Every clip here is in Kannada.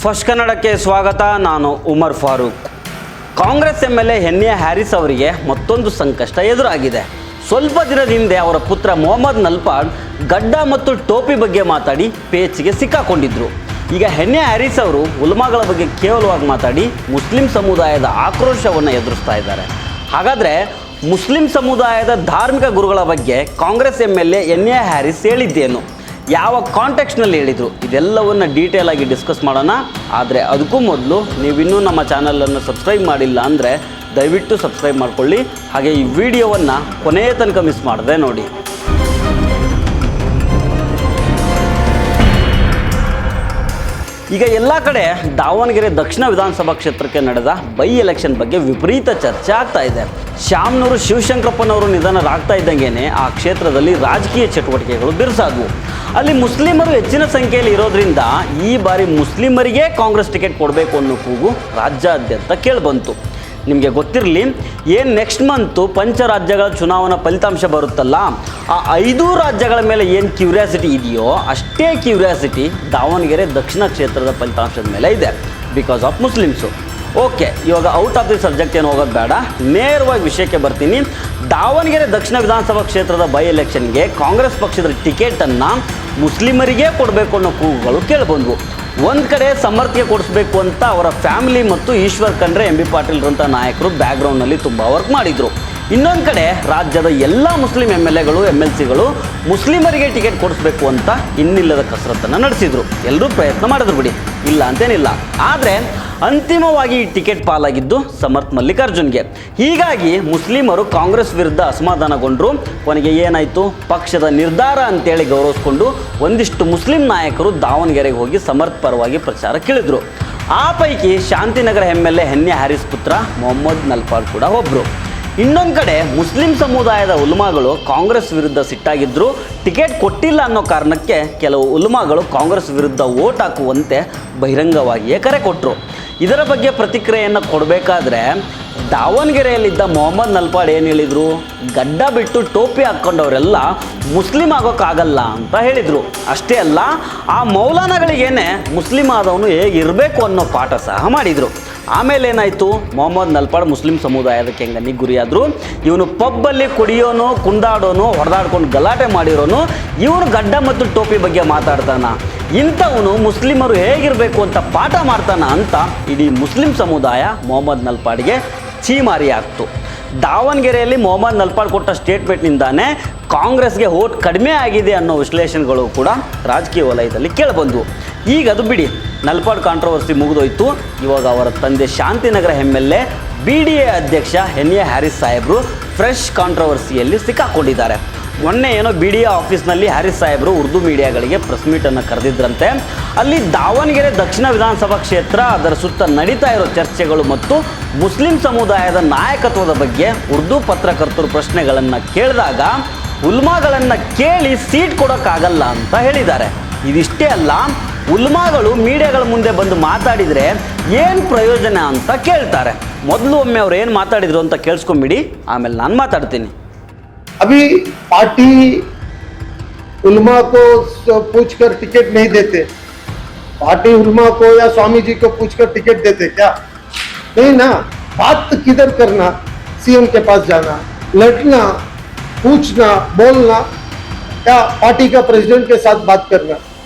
ಫಸ್ಟ್ ಕನ್ನಡಕ್ಕೆ ಸ್ವಾಗತ. ನಾನು ಉಮರ್ ಫಾರೂಕ್. ಕಾಂಗ್ರೆಸ್ MLA ಹೆನ್ನಿ ಹ್ಯಾರಿಸ್ ಅವರಿಗೆ ಮತ್ತೊಂದು ಸಂಕಷ್ಟ ಎದುರಾಗಿದೆ. ಸ್ವಲ್ಪ ದಿನದ ಹಿಂದೆ ಅವರ ಪುತ್ರ ಮೊಹಮ್ಮದ್ ನಲ್ಪಾಡ್ ಗಡ್ಡ ಮತ್ತು ಟೋಪಿ ಬಗ್ಗೆ ಮಾತಾಡಿ ಪೇಚಿಗೆ ಸಿಕ್ಕಾಕೊಂಡಿದ್ರು. ಈಗ ಹೆನ್ನಿ ಹ್ಯಾರಿಸ್ ಅವರು ಉಲ್ಮಾಗಳ ಬಗ್ಗೆ ಕೇವಲವಾಗಿ ಮಾತಾಡಿ ಮುಸ್ಲಿಂ ಸಮುದಾಯದ ಆಕ್ರೋಶವನ್ನು ಎದುರಿಸ್ತಾ ಇದ್ದಾರೆ. ಹಾಗಾದರೆ ಮುಸ್ಲಿಂ ಸಮುದಾಯದ ಧಾರ್ಮಿಕ ಗುರುಗಳ ಬಗ್ಗೆ ಕಾಂಗ್ರೆಸ್ MLA ಹೆನ್ನಿ ಹ್ಯಾರಿಸ್ ಹೇಳಿದ್ದೇನು, ಯಾವ ಕಾಂಟೆಕ್ಸ್ಟ್ನಲ್ಲಿ ಹೇಳಿದರು, ಇದೆಲ್ಲವನ್ನು ಡೀಟೇಲ್ ಆಗಿ ಡಿಸ್ಕಸ್ ಮಾಡೋಣ. ಆದರೆ ಅದಕ್ಕೂ ಮೊದಲು ನೀವಿನ್ನೂ ನಮ್ಮ ಚಾನಲನ್ನು ಸಬ್ಸ್ಕ್ರೈಬ್ ಮಾಡಿಲ್ಲ ಅಂದರೆ ದಯವಿಟ್ಟು ಸಬ್ಸ್ಕ್ರೈಬ್ ಮಾಡಿಕೊಳ್ಳಿ. ಹಾಗೆ ಈ ವಿಡಿಯೋವನ್ನು ಕೊನೆಯ ತನಕ ಮಿಸ್ ಮಾಡದೆ ನೋಡಿ. ಈಗ ಎಲ್ಲ ಕಡೆ ದಾವಣಗೆರೆ ದಕ್ಷಿಣ ವಿಧಾನಸಭಾ ಕ್ಷೇತ್ರಕ್ಕೆ ನಡೆದ ಬೈ ಎಲೆಕ್ಷನ್ ಬಗ್ಗೆ ವಿಪರೀತ ಚರ್ಚೆ ಆಗ್ತಾ ಇದೆ. ಶಾಮನೂರು ಶಿವಶಂಕರಪ್ಪನವರು ನಿಧನರಾಗ್ತಾ ಇದ್ದಂಗೆ ಆ ಕ್ಷೇತ್ರದಲ್ಲಿ ರಾಜಕೀಯ ಚಟುವಟಿಕೆಗಳು ಬಿರುಸಾದವು. ಅಲ್ಲಿ ಮುಸ್ಲಿಮರು ಹೆಚ್ಚಿನ ಸಂಖ್ಯೆಯಲ್ಲಿ ಇರೋದ್ರಿಂದ ಈ ಬಾರಿ ಮುಸ್ಲಿಮರಿಗೆ ಕಾಂಗ್ರೆಸ್ ಟಿಕೆಟ್ ಕೊಡಬೇಕು ಅನ್ನೋ ಕೂಗು ರಾಜ್ಯಾದ್ಯಂತ ಕೇಳಿಬಂತು. ನಿಮಗೆ ಗೊತ್ತಿರಲಿ, ಏನು ನೆಕ್ಸ್ಟ್ ಮಂತು ಪಂಚರಾಜ್ಯಗಳ ಚುನಾವಣಾ ಫಲಿತಾಂಶ ಬರುತ್ತಲ್ಲ, ಆ 5 ರಾಜ್ಯಗಳ ಮೇಲೆ ಏನು ಕ್ಯೂರಿಯಾಸಿಟಿ ಇದೆಯೋ ಅಷ್ಟೇ ಕ್ಯೂರಿಯಾಸಿಟಿ ದಾವಣಗೆರೆ ದಕ್ಷಿಣ ಕ್ಷೇತ್ರದ ಫಲಿತಾಂಶದ ಮೇಲೆ ಇದೆ, ಬಿಕಾಸ್ ಆಫ್ ಮುಸ್ಲಿಮ್ಸು. ಓಕೆ, ಇವಾಗ ಔಟ್ ಆಫ್ ದಿ ಸಬ್ಜೆಕ್ಟ್ ಏನು ಹೋಗೋದು ಬೇಡ, ನೇರವಾಗಿ ವಿಷಯಕ್ಕೆ ಬರ್ತೀನಿ. ದಾವಣಗೆರೆ ದಕ್ಷಿಣ ವಿಧಾನಸಭಾ ಕ್ಷೇತ್ರದ ಬೈ ಎಲೆಕ್ಷನ್ಗೆ ಕಾಂಗ್ರೆಸ್ ಪಕ್ಷದ ಟಿಕೆಟನ್ನು ಮುಸ್ಲಿಮರಿಗೆ ಕೊಡಬೇಕು ಅನ್ನೋ ಕೂಗುಗಳು ಕೇಳಿಬಂದವು. ಒಂದು ಕಡೆ ಸಮರ್ಥ್ಯ ಕೊಡಿಸ್ಬೇಕು ಅಂತ ಅವರ ಫ್ಯಾಮಿಲಿ ಮತ್ತು ಈಶ್ವರ್ ಖಂಡ್ರೆ, MB ಪಾಟೀಲ್ರಂಥ ನಾಯಕರು ಬ್ಯಾಕ್ಗ್ರೌಂಡ್ನಲ್ಲಿ ತುಂಬ ವರ್ಕ್ ಮಾಡಿದರು. ಇನ್ನೊಂದು ಕಡೆ ರಾಜ್ಯದ ಎಲ್ಲ ಮುಸ್ಲಿಂ MLAಗಳು MLCಗಳು ಮುಸ್ಲಿಮರಿಗೆ ಟಿಕೆಟ್ ಕೊಡಿಸ್ಬೇಕು ಅಂತ ಇನ್ನಿಲ್ಲದ ಕಸರತ್ತನ್ನು ನಡೆಸಿದರು. ಎಲ್ಲರೂ ಪ್ರಯತ್ನ ಮಾಡಿದ್ರು ಬಿಡಿ, ಇಲ್ಲ ಅಂತೇನಿಲ್ಲ. ಆದರೆ ಅಂತಿಮವಾಗಿ ಈ ಟಿಕೆಟ್ ಪಾಲಾಗಿದ್ದು ಸಮರ್ಥ್ ಮಲ್ಲಿಕಾರ್ಜುನ್ಗೆ. ಹೀಗಾಗಿ ಮುಸ್ಲಿಮರು ಕಾಂಗ್ರೆಸ್ ವಿರುದ್ಧ ಅಸಮಾಧಾನಗೊಂಡರು. ಕೊನೆಗೆ ಏನಾಯಿತು, ಪಕ್ಷದ ನಿರ್ಧಾರ ಅಂತೇಳಿ ಗೌರವಿಸ್ಕೊಂಡು ಒಂದಿಷ್ಟು ಮುಸ್ಲಿಂ ನಾಯಕರು ದಾವಣಗೆರೆಗೆ ಹೋಗಿ ಸಮರ್ಥ್ ಪರವಾಗಿ ಪ್ರಚಾರಕ್ಕಿಳಿದ್ರು. ಆ ಪೈಕಿ ಶಾಂತಿನಗರ MLA ಹೆನ್ನಿ ಹ್ಯಾರಿಸ್ ಪುತ್ರ ಮೊಹಮ್ಮದ್ ನಲ್ಪಾಡ್ ಕೂಡ ಒಬ್ಬರು. ಇನ್ನೊಂದು ಕಡೆ ಮುಸ್ಲಿಂ ಸಮುದಾಯದ ಉಲ್ಮಾಗಳು ಕಾಂಗ್ರೆಸ್ ವಿರುದ್ಧ ಸಿಟ್ಟಾಗಿದ್ದರು. ಟಿಕೆಟ್ ಕೊಟ್ಟಿಲ್ಲ ಅನ್ನೋ ಕಾರಣಕ್ಕೆ ಕೆಲವು ಉಲ್ಮಾಗಳು ಕಾಂಗ್ರೆಸ್ ವಿರುದ್ಧ ವೋಟ್ ಹಾಕುವಂತೆ ಬಹಿರಂಗವಾಗಿಯೇ ಕರೆ ಕೊಟ್ಟರು. ಇದರ ಬಗ್ಗೆ ಪ್ರತಿಕ್ರಿಯೆಯನ್ನು ಕೊಡಬೇಕಾದ್ರೆ ದಾವಣಗೆರೆಯಲ್ಲಿದ್ದ ಮೊಹಮ್ಮದ್ ನಲ್ಪಾಡ್ ಏನು ಹೇಳಿದರು, ಗಡ್ಡ ಬಿಟ್ಟು ಟೋಪಿ ಹಾಕ್ಕೊಂಡವರೆಲ್ಲ ಮುಸ್ಲಿಂ ಆಗೋಕ್ಕಾಗಲ್ಲ ಅಂತ ಹೇಳಿದರು. ಅಷ್ಟೇ ಅಲ್ಲ, ಆ ಮೌಲಾನಗಳಿಗೇನೆ ಮುಸ್ಲಿಂ ಆದವನು ಹೇಗಿರಬೇಕು ಅನ್ನೋ ಪಾಠ ಸಹ ಮಾಡಿದರು. ಆಮೇಲೆ ಏನಾಯಿತು, ಮೊಹಮ್ಮದ್ ನಲ್ಪಾಡ್ ಮುಸ್ಲಿಂ ಸಮುದಾಯದ ಕೆಂಗನಿಗೆ ಗುರಿಯಾದರು. ಇವನು ಪಬ್ಬಲ್ಲಿ ಕುಡಿಯೋನು, ಕುಂದಾಡೋನು, ಹೊಡೆದಾಡ್ಕೊಂಡು ಗಲಾಟೆ ಮಾಡಿರೋನು, ಇವನು ಗಡ್ಡ ಮತ್ತು ಟೋಪಿ ಬಗ್ಗೆ ಮಾತಾಡ್ತಾನ, ಇಂಥವನು ಮುಸ್ಲಿಮರು ಹೇಗಿರಬೇಕು ಅಂತ ಪಾಠ ಮಾಡ್ತಾನ ಅಂತ ಇಡೀ ಮುಸ್ಲಿಂ ಸಮುದಾಯ ಮೊಹಮ್ಮದ್ ನಲ್ಪಾಡ್ಗೆ ಛೀಮಾರಿ ಆಗ್ತು. ದಾವಣಗೆರೆಯಲ್ಲಿ ಮೊಹಮ್ಮದ್ ನಲ್ಪಾಡ್ ಕೊಟ್ಟ ಸ್ಟೇಟ್ಮೆಂಟ್ನಿಂದಾನೇ ಕಾಂಗ್ರೆಸ್ಗೆ ವೋಟ್ ಕಡಿಮೆ ಆಗಿದೆ ಅನ್ನೋ ವಿಶ್ಲೇಷಣೆಗಳು ಕೂಡ ರಾಜಕೀಯ ವಲಯದಲ್ಲಿ ಕೇಳಿಬಂದವು. ಈಗ ಅದು ಬಿಡಿ, ನಲ್ಪಾಡ್ ಕಾಂಟ್ರವರ್ಸಿ ಮುಗಿದೋಯ್ತು. ಇವಾಗ ಅವರ ತಂದೆ ಶಾಂತಿನಗರ MLA BDA ಅಧ್ಯಕ್ಷ ಹೆನ್ನಿ ಹ್ಯಾರಿಸ್ ಸಾಹೇಬರು ಫ್ರೆಶ್ ಕಾಂಟ್ರವರ್ಸಿಯಲ್ಲಿ ಸಿಕ್ಕಾಕೊಂಡಿದ್ದಾರೆ. ಮೊನ್ನೆ ಏನೋ BDA ಆಫೀಸ್ನಲ್ಲಿ ಹ್ಯಾರಿಸ್ ಸಾಹೇಬರು ಉರ್ದು ಮೀಡಿಯಾಗಳಿಗೆ ಪ್ರೆಸ್ ಮೀಟನ್ನು ಕರೆದಿದ್ರಂತೆ. ಅಲ್ಲಿ ದಾವಣಗೆರೆ ದಕ್ಷಿಣ ವಿಧಾನಸಭಾ ಕ್ಷೇತ್ರ, ಅದರ ಸುತ್ತ ನಡೀತಾ ಇರೋ ಚರ್ಚೆಗಳು ಮತ್ತು ಮುಸ್ಲಿಂ ಸಮುದಾಯದ ನಾಯಕತ್ವದ ಬಗ್ಗೆ ಉರ್ದು ಪತ್ರಕರ್ತರು ಪ್ರಶ್ನೆಗಳನ್ನು ಕೇಳಿದಾಗ ಉಲ್ಮಾಗಳನ್ನು ಕೇಳಿ ಸೀಟ್ ಕೊಡೋಕ್ಕಾಗಲ್ಲ ಅಂತ ಹೇಳಿದ್ದಾರೆ. ಇದಿಷ್ಟೇ ಅಲ್ಲ, ಉಲ್ಮಾಗಳು ಮೀಡಿಯಾಗಳ ಮುಂದೆ ಬಂದು ಮಾತಾಡಿದರೆ ಏನು ಪ್ರಯೋಜನ ಅಂತ ಕೇಳ್ತಾರೆ. ಮೊದಲು ಒಮ್ಮೆ ಅವ್ರು ಏನು ಮಾತಾಡಿದ್ರು ಅಂತ ಕೇಳಿಸ್ಕೊಂಬಿಡಿ, ಆಮೇಲೆ ನಾನು ಮಾತಾಡ್ತೀನಿ. अभी पार्टी उल्मा को पूछकर टिकट नहीं देते, पार्टी उल्मा को या स्वामी जी को पूछकर टिकट देते क्या? नहीं ना। बात किधर करना, CM के पास जाना, लड़ना, पूछना, बोलना, क्या पार्टी का प्रेसिडेंट के साथ बात करना?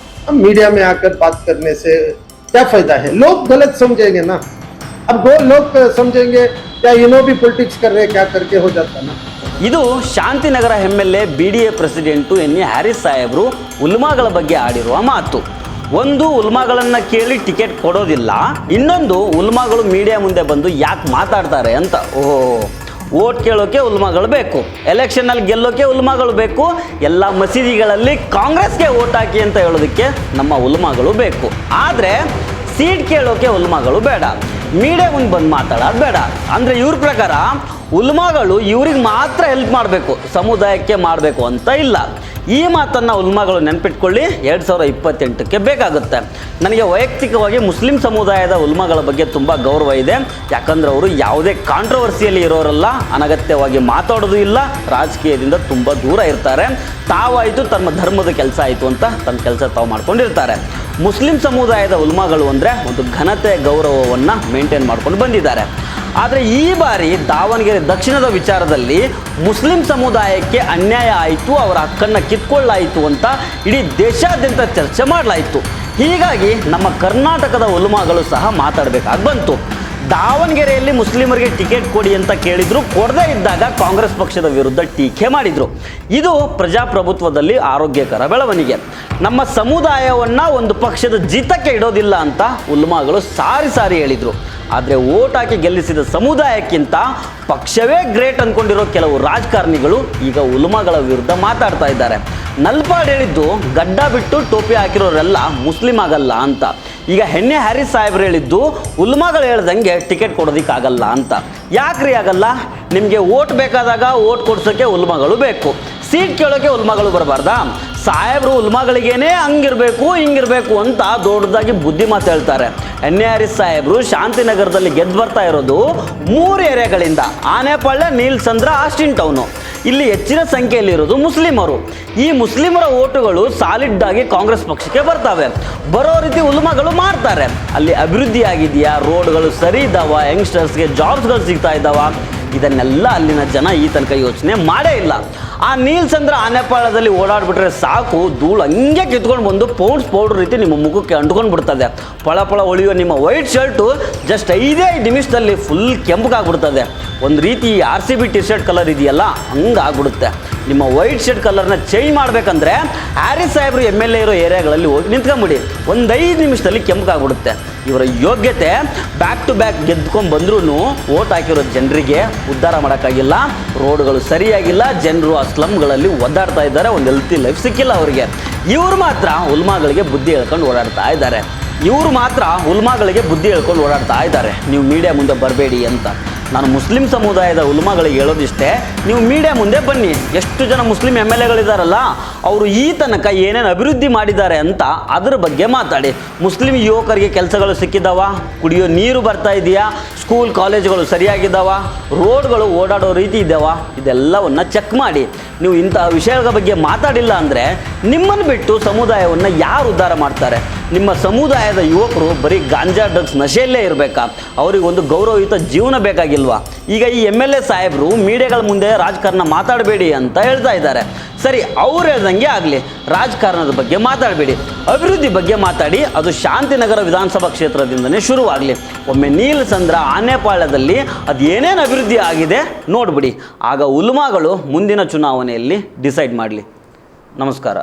अब मीडिया में आकर बात करने से क्या फायदा है? लोग गलत समझेंगे ना। अब वो लोग समझेंगे क्या इनो भी पॉलिटिक्स कर रहे, क्या करके हो जाता ना। ಇದು ಶಾಂತಿನಗರ MLA BDA ಪ್ರೆಸಿಡೆಂಟು ಹೆನ್ನಿ ಹ್ಯಾರಿಸ್ ಸಾಹೇಬರು ಉಲ್ಮಾಗಳ ಬಗ್ಗೆ ಆಡಿರುವ ಮಾತು. ಒಂದು, ಉಲ್ಮಾಗಳನ್ನು ಕೇಳಿ ಟಿಕೆಟ್ ಕೊಡೋದಿಲ್ಲ. ಇನ್ನೊಂದು, ಉಲ್ಮಾಗಳು ಮೀಡಿಯಾ ಮುಂದೆ ಬಂದು ಯಾಕೆ ಮಾತಾಡ್ತಾರೆ ಅಂತ. ವೋಟ್ ಕೇಳೋಕೆ ಉಲ್ಮಾಗಳು ಬೇಕು, ಎಲೆಕ್ಷನ್ನಲ್ಲಿ ಗೆಲ್ಲೋಕೆ ಉಲ್ಮಾಗಳು ಬೇಕು, ಎಲ್ಲ ಮಸೀದಿಗಳಲ್ಲಿ ಕಾಂಗ್ರೆಸ್ಗೆ ವೋಟ್ ಹಾಕಿ ಅಂತ ಹೇಳೋದಕ್ಕೆ ನಮ್ಮ ಉಲ್ಮಾಗಳು ಬೇಕು. ಆದರೆ ಸೀಟ್ ಕೇಳೋಕೆ ಉಲ್ಮಾಗಳು ಬೇಡ, ಮೀಡಿಯಾ ಮುಂದೆ ಬಂದು ಮಾತಾಡೋದು ಬೇಡ. ಅಂದರೆ ಇವ್ರ ಪ್ರಕಾರ ಉಲ್ಮಾಗಳು ಇವ್ರಿಗೆ ಮಾತ್ರ ಹೆಲ್ಪ್ ಮಾಡಬೇಕು, ಸಮುದಾಯಕ್ಕೆ ಮಾಡಬೇಕು ಅಂತ ಇಲ್ಲ. ಈ ಮಾತನ್ನು ಉಲ್ಮಾಗಳು ನೆನಪಿಟ್ಕೊಳ್ಳಿ, 2028ಕ್ಕೆ ಬೇಕಾಗುತ್ತೆ. ನನಗೆ ವೈಯಕ್ತಿಕವಾಗಿ ಮುಸ್ಲಿಂ ಸಮುದಾಯದ ಉಲ್ಮಾಗಳ ಬಗ್ಗೆ ತುಂಬ ಗೌರವ ಇದೆ. ಯಾಕಂದರೆ ಅವರು ಯಾವುದೇ ಕಾಂಟ್ರವರ್ಸಿಯಲ್ಲಿ ಇರೋರಲ್ಲ, ಅನಗತ್ಯವಾಗಿ ಮಾತಾಡೋದು ಇಲ್ಲ, ರಾಜಕೀಯದಿಂದ ತುಂಬ ದೂರ ಇರ್ತಾರೆ. ತಾವಾಯಿತು ತಮ್ಮ ಧರ್ಮದ ಕೆಲಸ ಆಯಿತು ಅಂತ ತಮ್ಮ ಕೆಲಸ ತಾವು ಮಾಡ್ಕೊಂಡಿರ್ತಾರೆ. ಮುಸ್ಲಿಂ ಸಮುದಾಯದ ಉಲ್ಮಾಗಳು ಅಂದರೆ ಒಂದು ಘನತೆ ಗೌರವವನ್ನು ಮೇಂಟೈನ್ ಮಾಡ್ಕೊಂಡು ಬಂದಿದ್ದಾರೆ. ಆದರೆ ಈ ಬಾರಿ ದಾವಣಗೆರೆ ದಕ್ಷಿಣದ ವಿಚಾರದಲ್ಲಿ ಮುಸ್ಲಿಂ ಸಮುದಾಯಕ್ಕೆ ಅನ್ಯಾಯ ಆಯಿತು, ಅವರ ಹಕ್ಕನ್ನು ಕಿತ್ಕೊಳ್ಳಾಯಿತು ಅಂತ ಇಡೀ ದೇಶಾದ್ಯಂತ ಚರ್ಚೆ ಮಾಡಲಾಯಿತು. ಹೀಗಾಗಿ ನಮ್ಮ ಕರ್ನಾಟಕದ ಉಲ್ಮಾಗಳು ಸಹ ಮಾತಾಡಬೇಕಾಗಿ ಬಂತು. ದಾವಣಗೆರೆಯಲ್ಲಿ ಮುಸ್ಲಿಮರಿಗೆ ಟಿಕೆಟ್ ಕೊಡಿ ಅಂತ ಕೇಳಿದ್ರು, ಕೊಡದೇ ಇದ್ದಾಗ ಕಾಂಗ್ರೆಸ್ ಪಕ್ಷದ ವಿರುದ್ಧ ಟೀಕೆ ಮಾಡಿದರು. ಇದು ಪ್ರಜಾಪ್ರಭುತ್ವದಲ್ಲಿ ಆರೋಗ್ಯಕರ ಬೆಳವಣಿಗೆ. ನಮ್ಮ ಸಮುದಾಯವನ್ನು ಒಂದು ಪಕ್ಷದ ಜಿತಕ್ಕೆ ಇಡೋದಿಲ್ಲ ಅಂತ ಉಲ್ಮಾಗಳು ಸಾರಿ ಸಾರಿ ಹೇಳಿದರು. ಆದರೆ ಓಟ್ ಹಾಕಿ ಗೆಲ್ಲಿಸಿದ ಸಮುದಾಯಕ್ಕಿಂತ ಪಕ್ಷವೇ ಗ್ರೇಟ್ ಅಂದ್ಕೊಂಡಿರೋ ಕೆಲವು ರಾಜಕಾರಣಿಗಳು ಈಗ ಉಲ್ಮಾಗಳ ವಿರುದ್ಧ ಮಾತಾಡ್ತಾ ಇದ್ದಾರೆ. ನಲ್ಪಾಡ್ ಹೇಳಿದ್ದು ಗಡ್ಡ ಬಿಟ್ಟು ಟೋಪಿ ಹಾಕಿರೋರೆಲ್ಲ ಮುಸ್ಲಿಂ ಆಗಲ್ಲ ಅಂತ. ಈಗ ಹೆಣ್ಣೆ ಹ್ಯಾರಿಸ್ ಸಾಹೇಬ್ರು ಹೇಳಿದ್ದು ಉಲ್ಮಾಗಳು ಹೇಳ್ದಂಗೆ ಟಿಕೆಟ್ ಕೊಡೋದಕ್ಕಾಗಲ್ಲ ಅಂತ. ಯಾಕ್ರಿ ಆಗಲ್ಲ? ನಿಮಗೆ ಓಟ್ ಬೇಕಾದಾಗ ಓಟ್ ಕೊಡ್ಸೋಕ್ಕೆ ಉಲ್ಮಾಗಳು ಬೇಕು, ಸೀಟ್ ಕೇಳೋಕ್ಕೆ ಉಲ್ಮಾಗಳು ಬರಬಾರ್ದಾ? ಸಾಹೇಬರು ಉಲ್ಮಾಗಳಿಗೇನೆ ಹಂಗಿರಬೇಕು ಹಿಂಗಿರಬೇಕು ಅಂತ ದೊಡ್ಡದಾಗಿ ಬುದ್ಧಿ ಮಾತು ಹೇಳ್ತಾರೆ. ಹೆಣ್ಣೆ ಹ್ಯಾರಿಸ್ ಸಾಹೇಬರು ಶಾಂತಿನಗರದಲ್ಲಿ ಗೆದ್ದು ಬರ್ತಾ ಇರೋದು 3 ಏರಿಯಾಗಳಿಂದ: ಆನೆಪಾಳ್ಯ, ನೀಲ್ಸಂದ್ರ, ಆಸ್ಟಿನ್ ಟೌನು. ಇಲ್ಲಿ ಹೆಚ್ಚಿನ ಸಂಖ್ಯೆಯಲ್ಲಿರೋದು ಮುಸ್ಲಿಮರು. ಈ ಮುಸ್ಲಿಮರ ಓಟುಗಳು ಸಾಲಿಡ್ ಆಗಿ ಕಾಂಗ್ರೆಸ್ ಪಕ್ಷಕ್ಕೆ ಬರ್ತವೆ. ಬರೋ ರೀತಿ ಉಲ್ಮಾಗಳು ಮಾಡ್ತಾರೆ. ಅಲ್ಲಿ ಅಭಿವೃದ್ಧಿ ಆಗಿದೆಯಾ, ರೋಡ್ಗಳು ಸರಿ ಇದ್ದಾವ, ಯಂಗ್ಸ್ಟರ್ಸ್ಗೆ ಜಾಬ್ಸ್ಗಳು ಸಿಗ್ತಾ ಇದ್ದಾವ? ಇದನ್ನೆಲ್ಲ ಅಲ್ಲಿನ ಜನ ಈ ತನಕ ಯೋಚನೆ ಮಾಡೇ ಇಲ್ಲ. ಆ ನೀಲ್ಸಂದ್ರ ಆನೆಪಾಳ್ಯದಲ್ಲಿ ಓಡಾಡ್ಬಿಟ್ರೆ ಸಾಕು, ಧೂಳು ಹಂಗೆ ಕಿತ್ಕೊಂಡು ಬಂದು ಪೌಡರ್ ರೀತಿ ನಿಮ್ಮ ಮುಖಕ್ಕೆ ಅಂಟ್ಕೊಂಡು ಬಿಡ್ತದೆ. ಪಳ ಪಳ ಹೊಳೆಯುವ ನಿಮ್ಮ ವೈಟ್ ಶರ್ಟು ಜಸ್ಟ್ 5 ನಿಮಿಷದಲ್ಲಿ ಫುಲ್ ಕೆಂಪಗಾಗ್ಬಿಡ್ತದೆ. ಒಂದು ರೀತಿ RCB ಟಿ ಶರ್ಟ್ ಕಲರ್ ಇದೆಯಲ್ಲ, ಹಂಗಾಗ್ಬಿಡುತ್ತೆ. ನಿಮ್ಮ ವೈಟ್ ಶರ್ಟ್ ಕಲರ್ನ ಚೇಂಜ್ ಮಾಡಬೇಕಂದ್ರೆ ಹ್ಯಾರಿಸ್ ಸಾಹೇಬರು MLA ಇರೋ ಏರಿಯಾಗಳಲ್ಲಿ ಹೋಗಿ ನಿಂತ್ಕೊಂಬಿಡಿ, ಒಂದು 5 ನಿಮಿಷದಲ್ಲಿ ಕೆಂಪಗಾಗ್ಬಿಡುತ್ತೆ. ಇವರ ಯೋಗ್ಯತೆ ಬ್ಯಾಕ್ ಟು ಬ್ಯಾಕ್ ಗೆದ್ಕೊಂಡು ಬಂದ್ರೂ ಓಟ್ ಹಾಕಿರೋ ಜನರಿಗೆ ಉದ್ಧಾರ ಮಾಡೋಕ್ಕಾಗಿಲ್ಲ. ರೋಡ್ಗಳು ಸರಿಯಾಗಿಲ್ಲ, ಜನರು ಆ ಸ್ಲಮ್ಗಳಲ್ಲಿ ಒದ್ದಾಡ್ತಾ ಇದ್ದಾರೆ, ಒಂದು ಹೆಲ್ತಿ ಲೈಫ್ ಸಿಕ್ಕಿಲ್ಲ ಅವರಿಗೆ. ಇವರು ಮಾತ್ರ ಉಲ್ಮಾಗಳಿಗೆ ಬುದ್ಧಿ ಹೇಳ್ಕೊಂಡು ಓಡಾಡ್ತಾ ಇದ್ದಾರೆ. ನೀವು ಮೀಡಿಯಾ ಮುಂದೆ ಬರಬೇಡಿ ಅಂತ. ನಾನು ಮುಸ್ಲಿಂ ಸಮುದಾಯದ ಉಲ್ಮಾಗಳಿಗೆ ಹೇಳೋದಿಷ್ಟೇ, ನೀವು ಮೀಡಿಯಾ ಮುಂದೆ ಬನ್ನಿ. ಎಷ್ಟು ಜನ ಮುಸ್ಲಿಂ MLAಗಳಿದ್ದಾರಲ್ಲ, ಅವರು ಈ ತನಕ ಏನೇನು ಅಭಿವೃದ್ಧಿ ಮಾಡಿದ್ದಾರೆ ಅಂತ ಅದ್ರ ಬಗ್ಗೆ ಮಾತಾಡಿ. ಮುಸ್ಲಿಂ ಯುವಕರಿಗೆ ಕೆಲಸಗಳು ಸಿಕ್ಕಿದ್ದಾವ? ಕುಡಿಯೋ ನೀರು ಬರ್ತಾ ಇದೆಯಾ? ಸ್ಕೂಲ್ ಕಾಲೇಜುಗಳು ಸರಿಯಾಗಿದ್ದಾವ? ರೋಡ್ಗಳು ಓಡಾಡೋ ರೀತಿ ಇದ್ದಾವ? ಇದೆಲ್ಲವನ್ನು ಚೆಕ್ ಮಾಡಿ. ನೀವು ಇಂತಹ ವಿಷಯಗಳ ಬಗ್ಗೆ ಮಾತಾಡಿಲ್ಲ ಅಂದರೆ ನಿಮ್ಮನ್ನು ಬಿಟ್ಟು ಸಮುದಾಯವನ್ನು ಯಾರು ಉದ್ಧಾರ ಮಾಡ್ತಾರೆ? ನಿಮ್ಮ ಸಮುದಾಯದ ಯುವಕರು ಬರೀ ಗಾಂಜಾ ಡ್ರಗ್ಸ್ ನಶೆಯಲ್ಲೇ ಇರಬೇಕಾ? ಅವರಿಗೊಂದು ಗೌರವಯುತ ಜೀವನ ಬೇಕಾಗಿಲ್ವಾ? ಈಗ ಈ MLA ಸಾಹೇಬರು ಮೀಡಿಯಾಗಳ ಮುಂದೆ ರಾಜಕಾರಣ ಮಾತಾಡಬೇಡಿ ಅಂತ ಹೇಳ್ತಾ ಇದ್ದಾರೆ. ಸರಿ, ಅವ್ರು ಹೇಳ್ದಂಗೆ ಆಗಲಿ. ರಾಜಕಾರಣದ ಬಗ್ಗೆ ಮಾತಾಡಬೇಡಿ, ಅಭಿವೃದ್ಧಿ ಬಗ್ಗೆ ಮಾತಾಡಿ. ಅದು ಶಾಂತಿನಗರ ವಿಧಾನಸಭಾ ಕ್ಷೇತ್ರದಿಂದನೇ ಶುರುವಾಗಲಿ. ಒಮ್ಮೆ ನೀಲ್ಸಂದ್ರ ಆನೆಪಾಳ್ಯದಲ್ಲಿ ಅದು ಏನೇನು ಅಭಿವೃದ್ಧಿ ಆಗಿದೆ ನೋಡ್ಬಿಡಿ. ಆಗ ಉಲ್ಮಾಗಳು ಮುಂದಿನ ಚುನಾವಣೆಯಲ್ಲಿ ಡಿಸೈಡ್ ಮಾಡಲಿ. ನಮಸ್ಕಾರ.